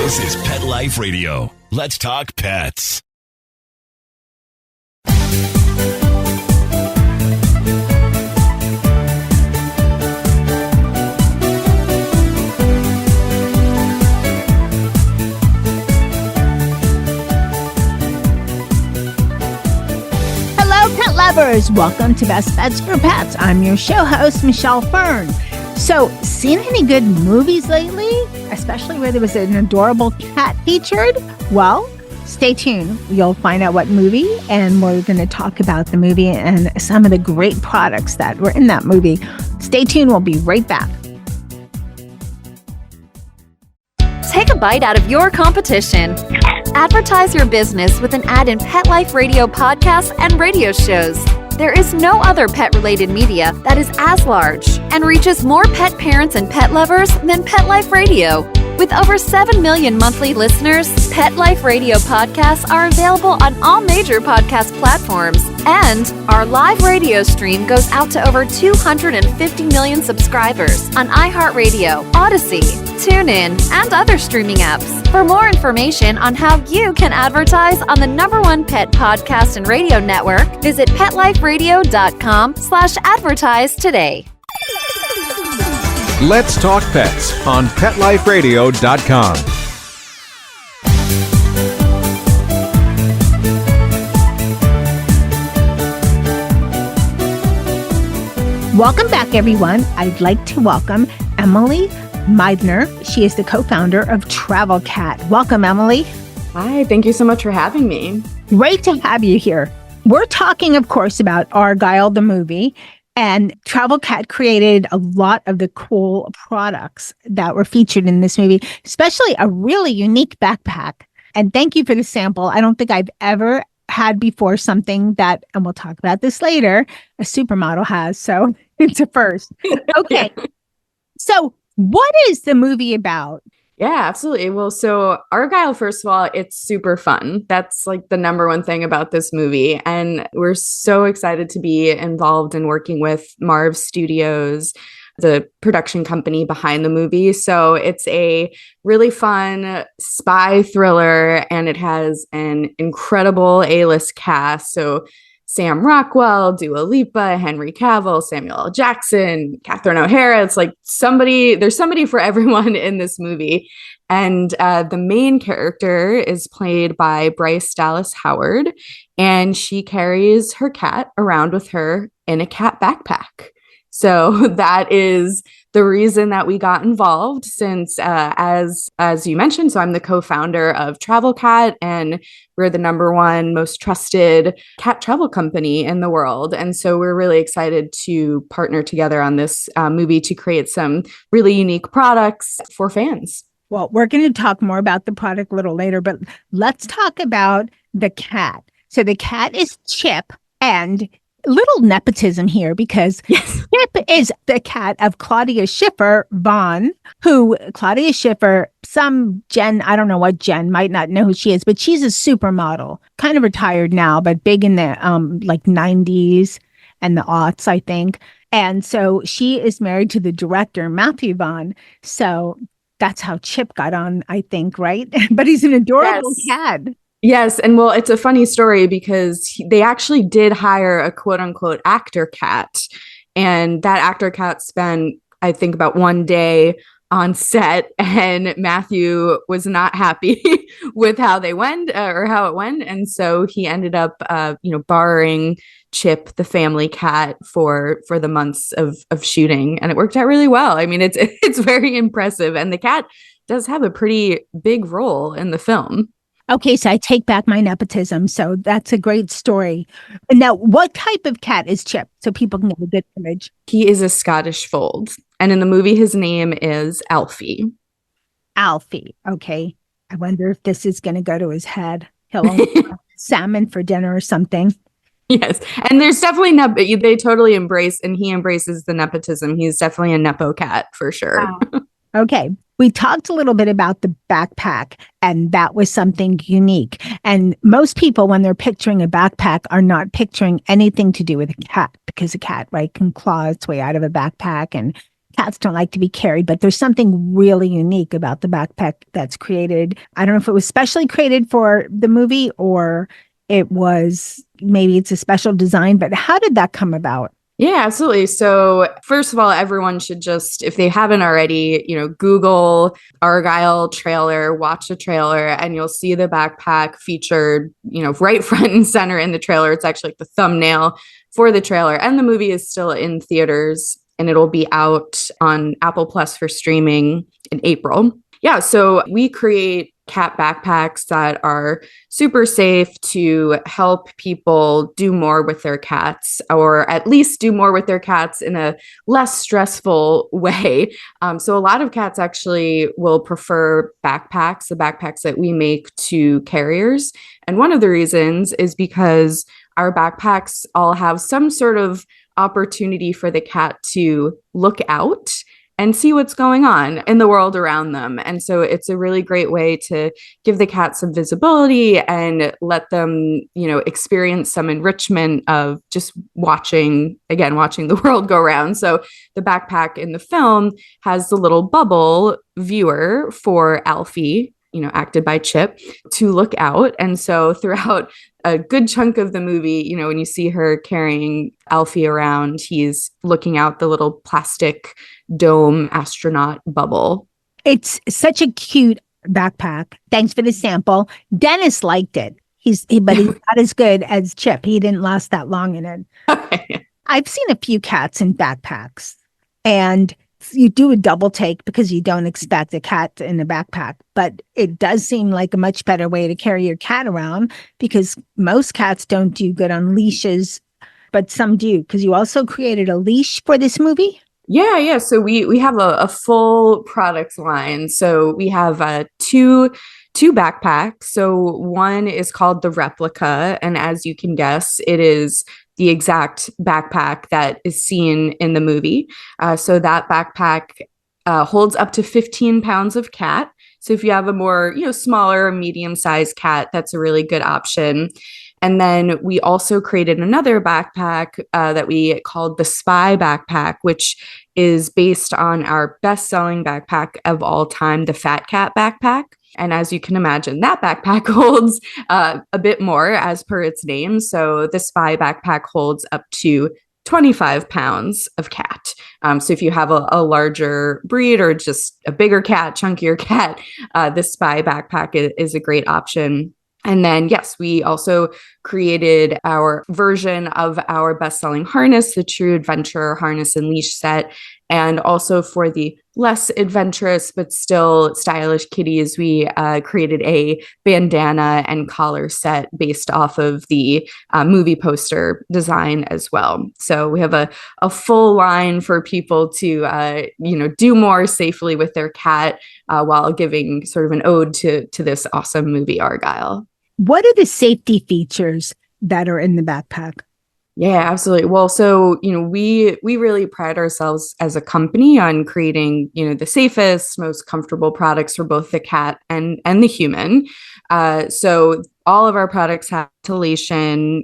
This is Pet Life Radio. Let's talk pets. Hello, pet lovers. Welcome to Best Beds for Pets. I'm your show host, Michelle Fern. So, seen any good movies lately? Especially where there was an adorable cat featured? Well, stay tuned. You'll find out what movie, and we're going to talk about the movie and some of the great products that were in that movie. Stay tuned. We'll be right back. Take a bite out of your competition. Advertise your business with an ad in Pet Life Radio podcasts and radio shows. There is no other pet-related media that is as large and reaches more pet parents and pet lovers than Pet Life Radio. With over 7 million monthly listeners, Pet Life Radio podcasts are available on all major podcast platforms. And our live radio stream goes out to over 250 million subscribers on iHeartRadio, Odyssey, TuneIn, and other streaming apps. For more information on how you can advertise on the #1 pet podcast and radio network, visit PetLifeRadio.com/advertise today. Let's Talk Pets on PetLifeRadio.com. Welcome back, everyone. I'd like to welcome Emily Meithner. She is the co-founder of Travel Cat. Welcome, Emily. Hi, thank you so much for having me. Great to have you here. We're talking, of course, about Argylle, the movie, and Travel Cat created a lot of the cool products that were featured in this movie, especially a really unique backpack. And thank you for the sample. I don't think I've ever had before something that, and we'll talk about this later, a supermodel has. So it's a first. Okay. So what is the movie about? Yeah, absolutely. Well, so Argylle, first of all, it's super fun. That's like the #1 thing about this movie. And we're so excited to be involved in working with Marv Studios, the production company behind the movie. So it's a really fun spy thriller, and it has an incredible A-list cast. So Sam Rockwell, Dua Lipa, Henry Cavill, Samuel L. Jackson, Catherine O'Hara. It's like there's somebody for everyone in this movie. And the main character is played by Bryce Dallas Howard, and she carries her cat around with her in a cat backpack. So that is the reason that we got involved, since as you mentioned, so I'm the co-founder of Travel Cat, and we're the #1 most trusted cat travel company in the world. And so we're really excited to partner together on this movie to create some really unique products for fans. Well, we're going to talk more about the product a little later, but let's talk about the cat. So the cat is Chip, and little nepotism here, because Chip is the cat of Claudia Schiffer Vaughn, who Claudia Schiffer, some Jen, I don't know what Jen, might not know who she is, but she's a supermodel, kind of retired now, but big in the like 90s and the aughts, I think. And so she is married to the director, Matthew Vaughn. So that's how Chip got on, I think, right? But he's an adorable cat. Yes. And well, it's a funny story because they actually did hire a quote unquote actor cat. And that actor cat spent, I think, about 1 day on set, and Matthew was not happy with how they went or how it went. And so he ended up, borrowing Chip, the family cat, for the months of shooting. And it worked out really well. I mean, it's very impressive. And the cat does have a pretty big role in the film. Okay, so I take back my nepotism. So that's a great story. Now, what type of cat is Chip, so people can get a good image? He is a Scottish fold. And in the movie, his name is Alfie. Alfie. Okay. I wonder if this is going to go to his head. He'll only have salmon for dinner or something. Yes. And there's definitely they totally embrace, and he embraces the nepotism. He's definitely a nepo cat for sure. Okay. We talked a little bit about the backpack, and that was something unique. And most people, when they're picturing a backpack, are not picturing anything to do with a cat, because a cat, right, can claw its way out of a backpack and cats don't like to be carried, but there's something really unique about the backpack that's created. I don't know if it was specially created for the movie or maybe it's a special design, but how did that come about? Yeah, absolutely. So first of all, everyone should just, if they haven't already, Google Argylle trailer, watch the trailer, and you'll see the backpack featured, right front and center in the trailer. It's actually like the thumbnail for the trailer. And the movie is still in theaters and it'll be out on Apple Plus for streaming in April. Yeah, so we create cat backpacks that are super safe to help people do more with their cats, or at least do more with their cats in a less stressful way. So a lot of cats actually will prefer backpacks, the backpacks that we make, to carriers. And one of the reasons is because our backpacks all have some sort of opportunity for the cat to look out and see what's going on in the world around them. And so it's a really great way to give the cat some visibility and let them, experience some enrichment of just watching the world go around. So the backpack in the film has the little bubble viewer for Alfie, acted by Chip, to look out. And so throughout a good chunk of the movie, when you see her carrying Alfie around, he's looking out the little plastic dome astronaut bubble. It's such a cute backpack. Thanks for the sample. Dennis liked it. But he's not as good as Chip. He didn't last that long in it. Okay. I've seen a few cats in backpacks, and you do a double take because you don't expect a cat in a backpack, but it does seem like a much better way to carry your cat around because most cats don't do good on leashes, but some do, because you also created a leash for this movie. Yeah. So we have a full product line. So we have two backpacks. So one is called the replica, and as you can guess, it is the exact backpack that is seen in the movie. So that backpack holds up to 15 pounds of cat. So if you have a more, smaller, medium-sized cat, that's a really good option. And then we also created another backpack that we called the Spy backpack, which is based on our best-selling backpack of all time, the Fat Cat backpack. And as you can imagine, that backpack holds a bit more as per its name. So the Spy backpack holds up to 25 pounds of cat. So if you have a larger breed or just a bigger cat, chunkier cat, the Spy backpack is a great option. And then, yes, we also created our version of our best-selling harness, the True Adventure Harness and Leash Set. And also for the less adventurous but still stylish kitties, we created a bandana and collar set based off of the movie poster design as well. So we have a full line for people to, do more safely with their cat while giving sort of an ode to this awesome movie, Argylle. What are the safety features that are in the backpack? Yeah, absolutely. Well, so, we really pride ourselves as a company on creating, the safest, most comfortable products for both the cat and the human. So all of our products have ventilation,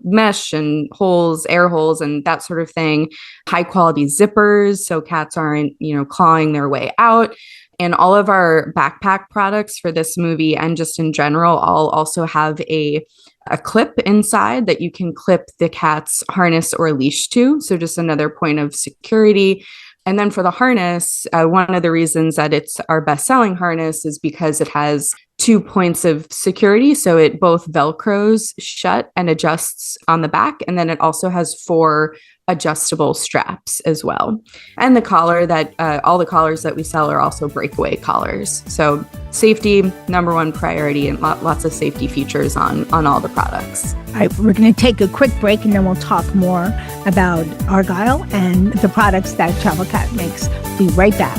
mesh and holes, air holes, and that sort of thing. High quality zippers, so cats aren't, clawing their way out. And all of our backpack products for this movie and just in general all also have a clip inside that you can clip the cat's harness or leash to. So just another point of security. And then for the harness, one of the reasons that it's our best-selling harness is because it has 2 points of security. So it both Velcros shut and adjusts on the back. And then it also has 4 adjustable straps as well. And the collar that all the collars that we sell are also breakaway collars. So safety, number one priority, and lots of safety features on all the products. All right, we're going to take a quick break and then we'll talk more about Argylle and the products that Travel Cat makes. Be right back.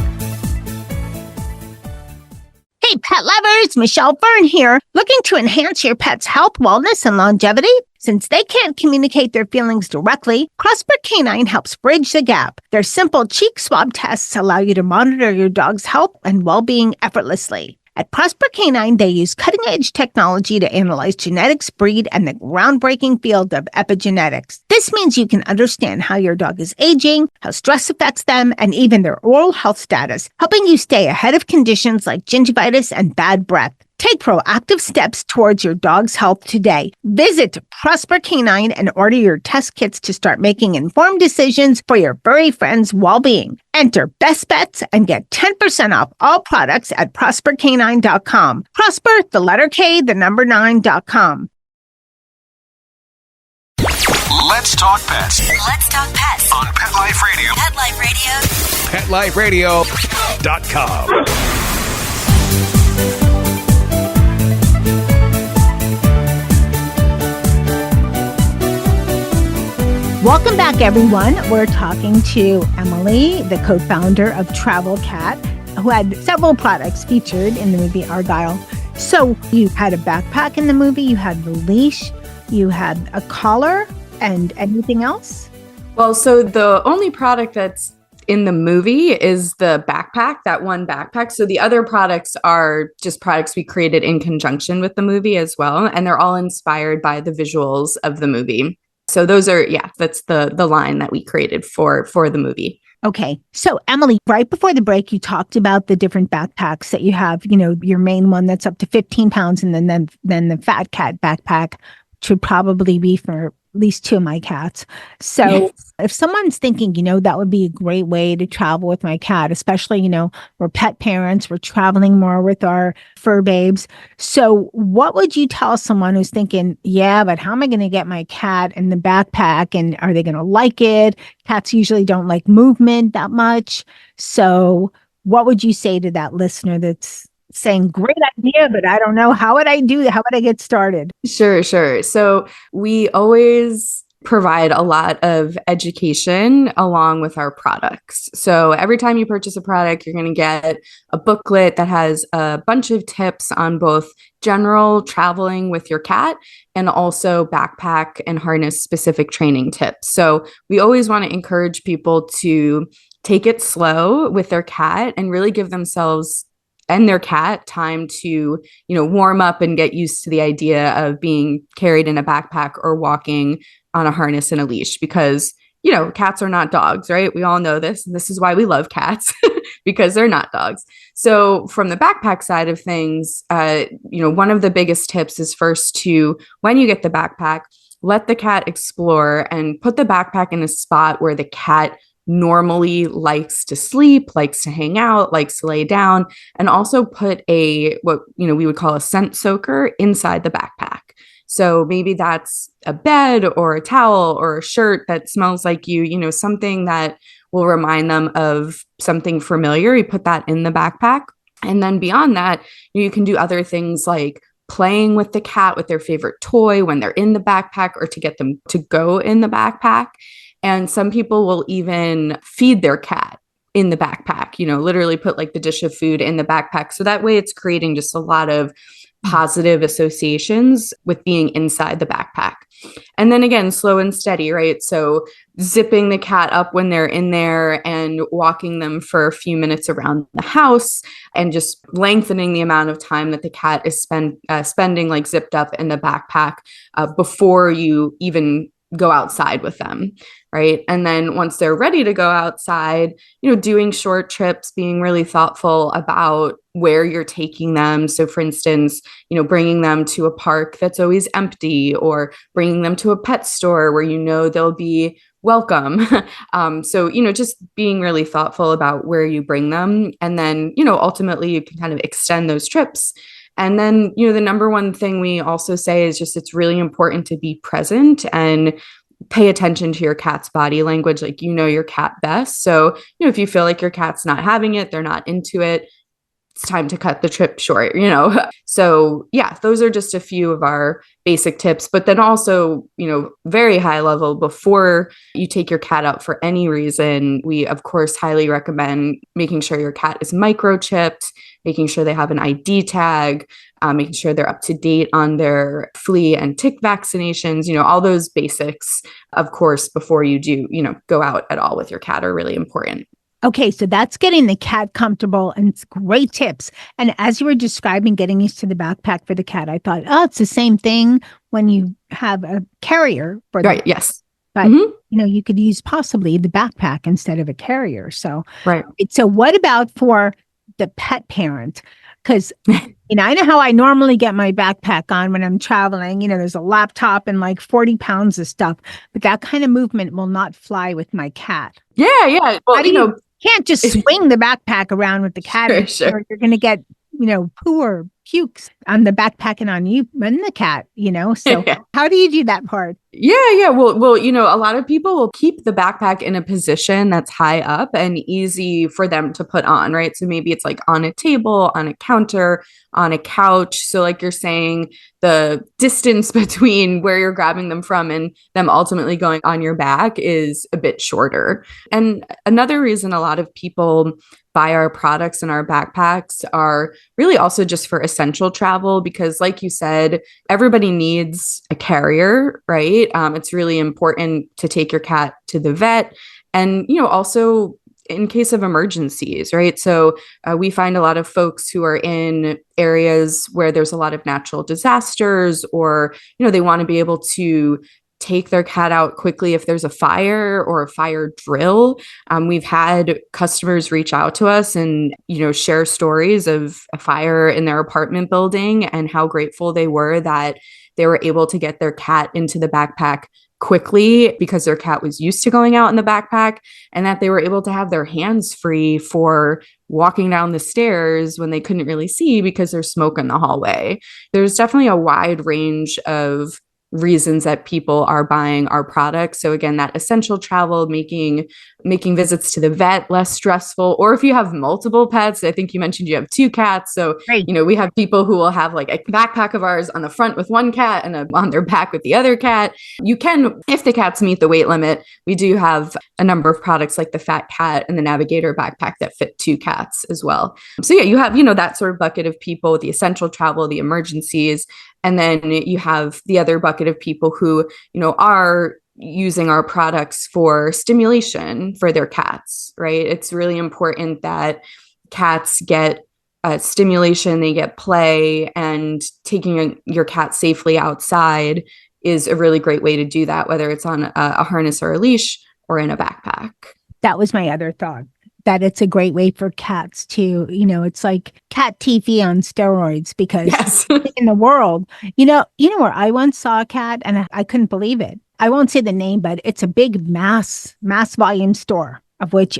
Hey, pet lovers, Michelle Fern here. Looking to enhance your pet's health, wellness, and longevity? Since they can't communicate their feelings directly, CRISPR Canine helps bridge the gap. Their simple cheek swab tests allow you to monitor your dog's health and well-being effortlessly. At Prosper Canine, they use cutting-edge technology to analyze genetics, breed, and the groundbreaking field of epigenetics. This means you can understand how your dog is aging, how stress affects them, and even their oral health status, helping you stay ahead of conditions like gingivitis and bad breath. Take proactive steps towards your dog's health today. Visit Prosper Canine and order your test kits to start making informed decisions for your furry friends' well-being. Enter Best Bets and get 10% off all products at prospercanine.com. Prosper, the letter K, the number 9.com. Let's talk pets Let's talk pets on Pet Life Radio. Pet Life Radio. PetLifeRadio.com. Welcome back, everyone. We're talking to Emily, the co-founder of Travel Cat, who had several products featured in the movie Argylle. So you had a backpack in the movie, you had the leash, you had a collar, and anything else? Well, so the only product that's in the movie is the backpack, that one backpack. So the other products are just products we created in conjunction with the movie as well. And they're all inspired by the visuals of the movie. So those are, that's the line that we created for the movie. Okay. So Emily, right before the break, you talked about the different backpacks that you have, you know, your main one that's up to 15 pounds and then the Fat Cat backpack, which would probably be for at least two of my cats. So yes. If someone's thinking, you know, that would be a great way to travel with my cat, especially, you know, we're pet parents, we're traveling more with our fur babes. So what would you tell someone who's thinking, yeah, but how am I going to get my cat in the backpack? And are they going to like it? Cats usually don't like movement that much. So what would you say to that listener that's saying, great idea, but I don't know, how would I do that? How would I get started? Sure. So we always provide a lot of education along with our products. So every time you purchase a product, you're going to get a booklet that has a bunch of tips on both general traveling with your cat and also backpack and harness specific training tips. So we always want to encourage people to take it slow with their cat and really give themselves and their cat time to, you know, warm up and get used to the idea of being carried in a backpack or walking on a harness and a leash, because, you know, cats are not dogs, right? We all know this. And this is why we love cats, because they're not dogs. So from the backpack side of things, you know, one of the biggest tips is first to, when you get the backpack, let the cat explore and put the backpack in a spot where the cat normally likes to sleep, likes to hang out, likes to lay down, and also put what, you know, we would call a scent soaker inside the backpack. So maybe that's a bed or a towel or a shirt that smells like you know, something that will remind them of something familiar. You put that in the backpack. And then beyond that, you can do other things like playing with the cat with their favorite toy when they're in the backpack, or to get them to go in the backpack. And some people will even feed their cat in the backpack, you know, literally put like the dish of food in the backpack. So that way it's creating just a lot of positive associations with being inside the backpack. And then again, slow and steady, right? So zipping the cat up when they're in there and walking them for a few minutes around the house, and just lengthening the amount of time that the cat is spending like zipped up in the backpack before you even go outside with them, right? And then once they're ready to go outside, you know, doing short trips, being really thoughtful about where you're taking them. So for instance, you know, bringing them to a park that's always empty, or bringing them to a pet store where you know they'll be welcome. So, you know, just being really thoughtful about where you bring them. And then, you know, ultimately you can kind of extend those trips. And then, you know, the number one thing we also say is just, it's really important to be present and pay attention to your cat's body language. Like, you know your cat best. So, you know, if you feel like your cat's not having it, they're not into it, it's time to cut the trip short, you know? So yeah, those are just a few of our basic tips. But then also, you know, very high level, before you take your cat out for any reason, we of course highly recommend making sure your cat is microchipped, making sure they have an ID tag, making sure they're up to date on their flea and tick vaccinations, you know, all those basics, of course, before you do, you know, go out at all with your cat are really important. Okay, so that's getting the cat comfortable, and it's great tips. And as you were describing getting used to the backpack for the cat, I thought, oh, it's the same thing when you have a carrier for the Right. Yes. but you could use possibly the backpack instead of a carrier. So Right. So what about for the pet parent? Because I know how I normally get my backpack on when I'm traveling. There's a laptop and like 40 pounds of stuff, but that kind of movement will not fly with my cat. Yeah. Yeah. Well, How do you can't just swing the backpack around with the cat. Sure. You're going to get, poo or pukes on the backpack and on you and the cat, So how do you do that part? Yeah. Well, a lot of people will keep the backpack in a position that's high up and easy for them to put on, right? So maybe it's like on a table, on a counter, on a couch. So like you're saying, the distance between where you're grabbing them from and them ultimately going on your back is a bit shorter. And another reason a lot of people buy our products and our backpacks are really also just for essential travel, because like you said, everybody needs a carrier, right? It's really important to take your cat to the vet, and also in case of emergencies, right? So we find a lot of folks who are in areas where there's a lot of natural disasters, or they want to be able to take their cat out quickly if there's a fire or a fire drill. We've had customers reach out to us and, share stories of a fire in their apartment building and how grateful they were that they were able to get their cat into the backpack quickly because their cat was used to going out in the backpack, and that they were able to have their hands free for walking down the stairs when they couldn't really see because there's smoke in the hallway. There's definitely a wide range of reasons that people are buying our products. So again, that essential travel, making visits to the vet less stressful, or if you have multiple pets, I think you mentioned you have 2 cats. So, right. We have people who will have like a backpack of ours on the front with one cat and on their back with the other cat. You can, if the cats meet the weight limit, we do have a number of products like the Fat Cat and the Navigator backpack that fit 2 cats as well. So yeah, you have, that sort of bucket of people, the essential travel, the emergencies. And then you have the other bucket of people who, are using our products for stimulation for their cats, right? It's really important that cats get stimulation, they get play, and taking your cat safely outside is a really great way to do that, whether it's on a harness or a leash or in a backpack. That was my other thought, that it's a great way for cats to, it's like cat TV on steroids, because yes. in the world, where I once saw a cat and I couldn't believe it. I won't say the name, but it's a big mass volume store, of which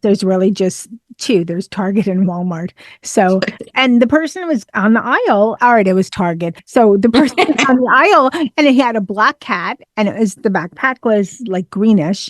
there's really just 2. There's Target and Walmart. So, and the person was on the aisle. All right, it was Target. So the person was on the aisle, and he had a black cat, and the backpack was like greenish.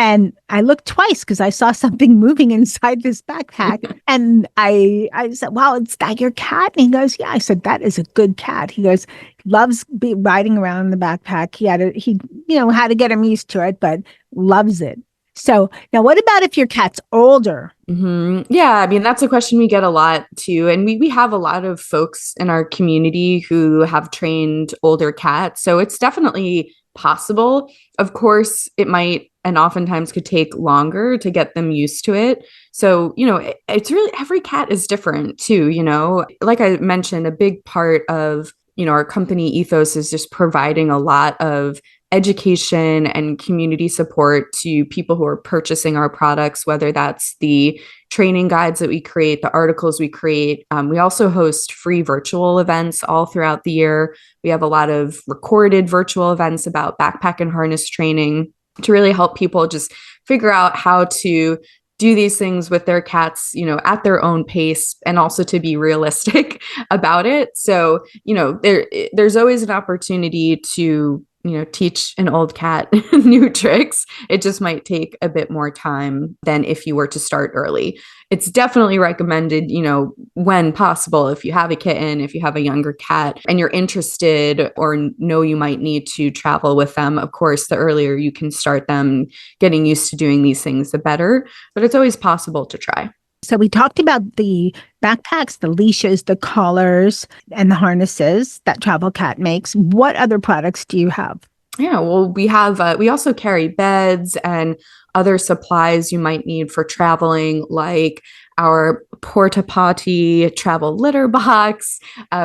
And I looked twice because I saw something moving inside this backpack. And I said, wow, is that your cat? And he goes, yeah. I said, that is a good cat. He goes, loves riding around in the backpack. He had to get him used to it, but loves it. So now what about if your cat's older? Mm-hmm. Yeah, I mean, that's a question we get a lot too. And we have a lot of folks in our community who have trained older cats. So it's definitely possible. Of course, it might and oftentimes could take longer to get them used to it. So, it's really, every cat is different too, Like I mentioned, a big part of, our company ethos is just providing a lot of education and community support to people who are purchasing our products, whether that's the training guides that we create, the articles we create. We also host free virtual events all throughout the year. We have a lot of recorded virtual events about backpack and harness training to really help people just figure out how to do these things with their cats, at their own pace, and also to be realistic about it. So, there's always an opportunity to, teach an old cat new tricks. It just might take a bit more time than if you were to start early. It's definitely recommended, when possible, if you have a kitten, if you have a younger cat and you're interested or know you might need to travel with them. Of course, the earlier you can start them getting used to doing these things, the better, but it's always possible to try. So we talked about the backpacks, the leashes, the collars, and the harnesses that Travel Cat makes. What other products do you have? Yeah, well, we also carry beds and other supplies you might need for traveling, like our porta potty travel litter box.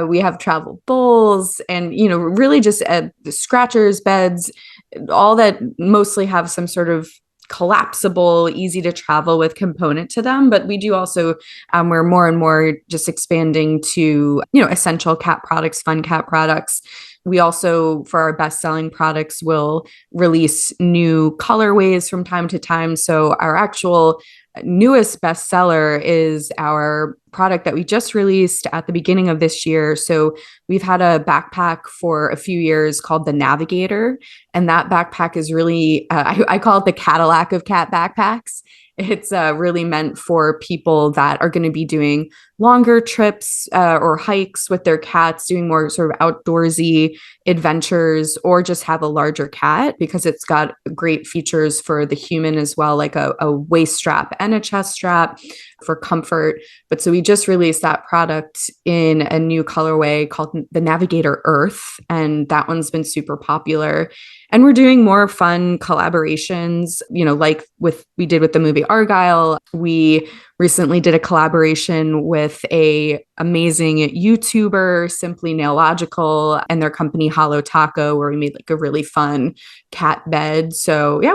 We have travel bowls and, really just the scratchers, beds, all that mostly have some sort of collapsible, easy to travel with component to them. But we do also, we're more and more just expanding to, essential cat products, fun cat products. We also, for our best-selling products, will release new colorways from time to time. So our actual newest bestseller is our product that we just released at the beginning of this year. So we've had a backpack for a few years called the Navigator. And that backpack is really, I call it the Cadillac of cat backpacks. It's really meant for people that are going to be doing longer trips or hikes with their cats, doing more sort of outdoorsy adventures, or just have a larger cat, because it's got great features for the human as well, like a waist strap and a chest strap for comfort. But so we just released that product in a new colorway called the Navigator Earth, and that one's been super popular. And we're doing more fun collaborations, like we did with the movie Argylle. We recently did a collaboration with a amazing YouTuber, Simply Nailogical, and their company Hollow Taco, where we made like a really fun cat bed. So yeah,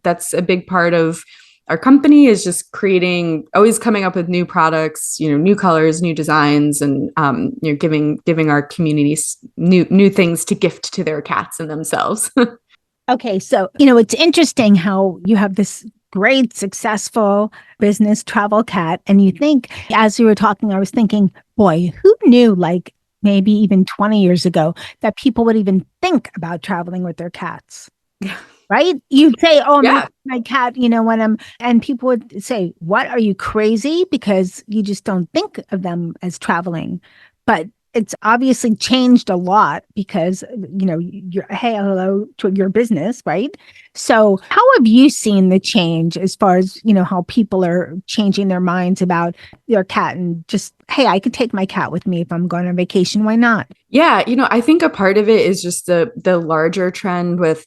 that's a big part of our company, is just always coming up with new products, new colors, new designs, and giving our communities new things to gift to their cats and themselves. Okay, so it's interesting how you have this great, successful business, Travel Cat, and you think, as you were talking, I was thinking, boy, who knew, like maybe even 20 years ago, that people would even think about traveling with their cats? Right? You'd say, oh, my cat, and people would say, what, are you crazy? Because you just don't think of them as traveling. But it's obviously changed a lot because, you're, hey, hello to your business, right? So how have you seen the change as far as, how people are changing their minds about their cat and just, hey, I could take my cat with me if I'm going on vacation. Why not? Yeah. I think a part of it is just the larger trend with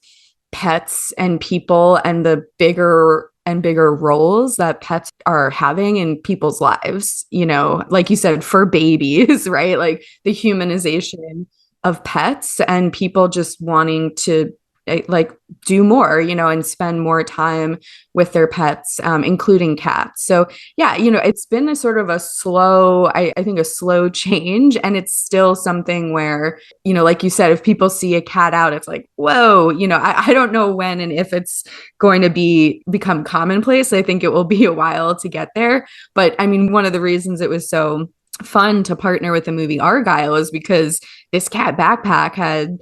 pets and people, and the bigger and bigger roles that pets are having in people's lives, like you said, for babies, right? Like the humanization of pets, and people just wanting to do more, and spend more time with their pets, including cats. So yeah, it's been a sort of a slow, I think a slow change. And it's still something where, like you said, if people see a cat out, it's like, whoa, I don't know when and if it's going to become commonplace. I think it will be a while to get there. But I mean, one of the reasons it was so fun to partner with the movie Argylle is because this cat backpack had,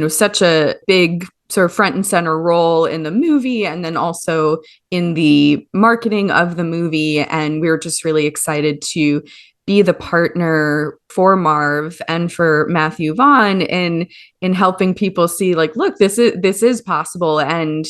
such a big sort of front and center role in the movie, and then also in the marketing of the movie. And we were just really excited to be the partner for Marv and for Matthew Vaughn in helping people see, like, look, this is possible. And,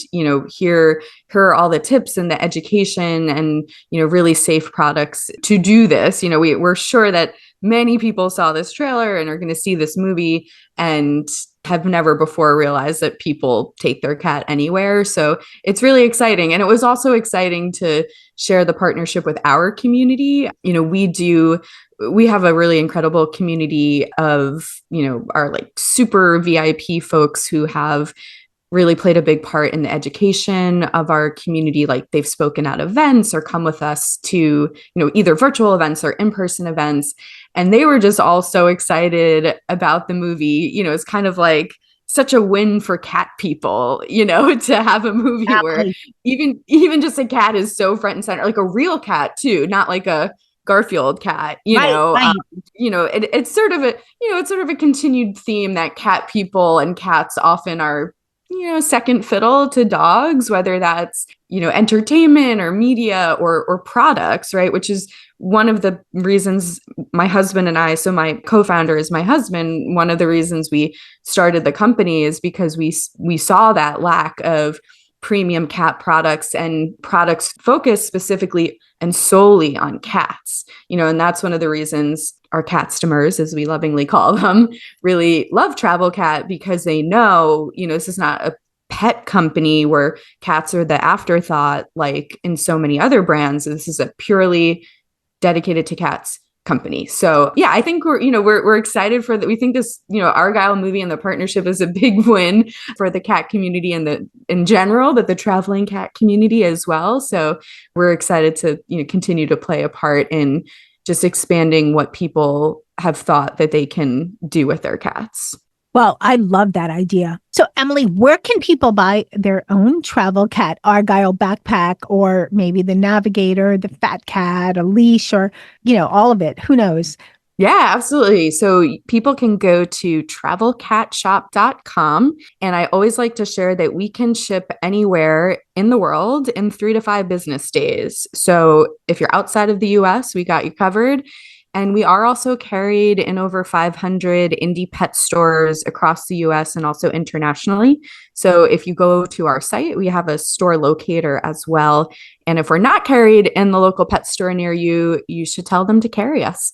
here are all the tips and the education and, really safe products to do this. We're sure that many people saw this trailer and are going to see this movie and have never before realized that people take their cat anywhere. So it's really exciting. And it was also exciting to share the partnership with our community. We have a really incredible community of, our like super VIP folks who have really played a big part in the education of our community. Like they've spoken at events or come with us to, either virtual events or in-person events. And they were just all so excited about the movie. It's kind of like such a win for cat people, to have a movie where even just a cat is so front and center, like a real cat too, not like a Garfield cat, Right. It's sort of a continued theme that cat people and cats often are, second fiddle to dogs, whether that's, entertainment or media or products, right? Which is one of the reasons my husband and I, so my co-founder is my husband, one of the reasons we started the company is because we saw that lack of premium cat products and products focused specifically and solely on cats, and that's one of the reasons our catstomers, as we lovingly call them, really love Travel Cat, because they know, this is not pet company where cats are the afterthought, like in so many other brands. This is a purely dedicated to cats company. So yeah, I think we're excited for that. We think this, Argylle movie and the partnership is a big win for the cat community and in general, but the traveling cat community as well. So we're excited to, continue to play a part in just expanding what people have thought that they can do with their cats. Well, I love that idea. So, Emily, where can people buy their own travel cat Argylle backpack, or maybe the Navigator, the Fat Cat, a leash, or, all of it? Who knows? Yeah, absolutely. So people can go to travelcatshop.com. And I always like to share that we can ship anywhere in the world in 3 to 5 business days. So if you're outside of the US, we got you covered. And we are also carried in over 500 indie pet stores across the US and also internationally. So if you go to our site, we have a store locator as well. And if we're not carried in the local pet store near you, you should tell them to carry us.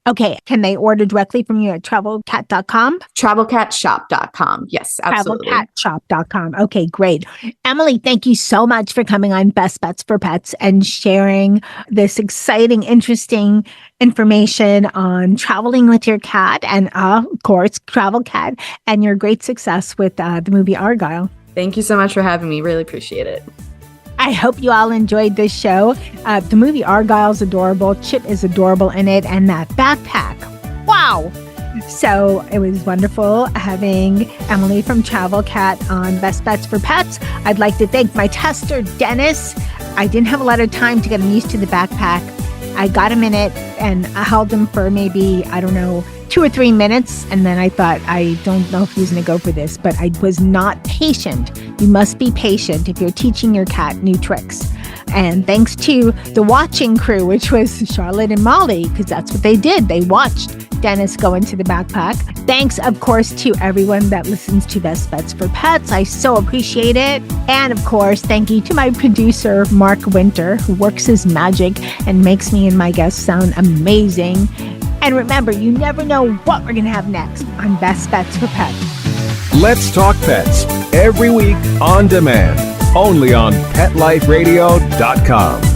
Okay. Can they order directly from you at travelcat.com? Travelcatshop.com. Yes, absolutely. Travelcatshop.com. Okay, great. Emily, thank you so much for coming on Best Bets for Pets and sharing this exciting, interesting information on traveling with your cat and, of course, Travel Cat, and your great success with the movie Argylle. Thank you so much for having me. Really appreciate it. I hope you all enjoyed this show. The movie Argylle's adorable. Chip is adorable in it. And that backpack. Wow. So it was wonderful having Emily from Travel Cat on Best Bets for Pets. I'd like to thank my tester, Dennis. I didn't have a lot of time to get him used to the backpack. I got him in it and I held him for maybe, 2 or 3 minutes. And then I thought, I don't know if he's going to go for this, but I was not patient. You must be patient if you're teaching your cat new tricks. And thanks to the watching crew, which was Charlotte and Molly, because that's what they did. They watched Dennis go into the backpack. Thanks, of course, to everyone that listens to Best Bets for Pets. I so appreciate it. And of course, thank you to my producer, Mark Winter, who works his magic and makes me and my guests sound amazing. And remember, you never know what we're going to have next on Best Bets for Pets. Let's Talk Pets, every week on demand, only on PetLifeRadio.com.